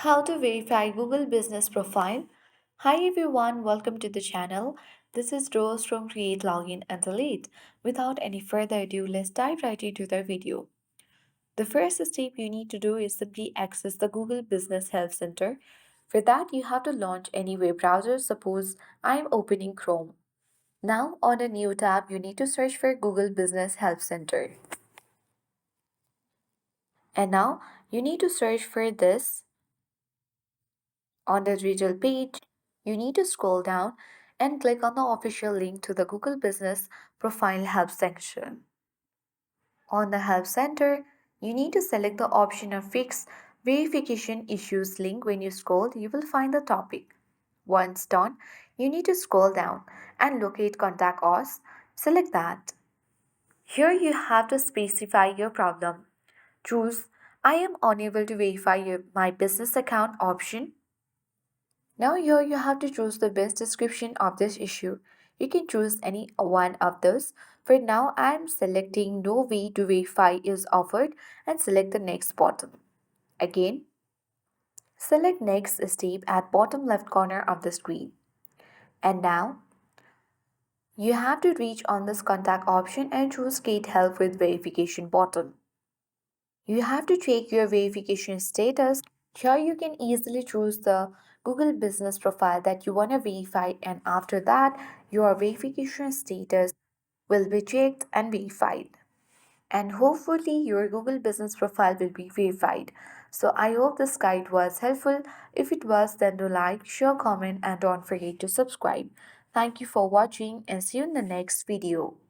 How to verify Google Business Profile. Hi everyone, welcome to the channel. This is Rose from Create Login and Delete. Without any further ado, let's dive right into the video. The first step you need to do is simply access the Google Business Help Center. For that, you have to launch any web browser. Suppose I'm opening Chrome. Now, on a new tab, you need to search for Google Business Help Center. And now, you need to search for this. On the title page, you need to scroll down and click on the official link to the Google Business Profile Help section. On the Help Center, you need to select the option of Fix Verification Issues link. When you scroll, you will find the topic. Once done, you need to scroll down and locate Contact Us. Select that. Here you have to specify your problem. Choose I am unable to verify my business account option. Now here you have to choose the best description of this issue. You can choose any one of those. For now, I am selecting no way to verify is offered and select the next button. Again, select next step at bottom left corner of the screen. And now, you have to reach on this contact option and choose get help with verification button. You have to check your verification status. Here you can easily choose the Google Business Profile that you want to verify, and after that your verification status will be checked and verified. And hopefully your Google Business Profile will be verified. So I hope this guide was helpful. If it was, then do like, share, comment and don't forget to subscribe. Thank you for watching and see you in the next video.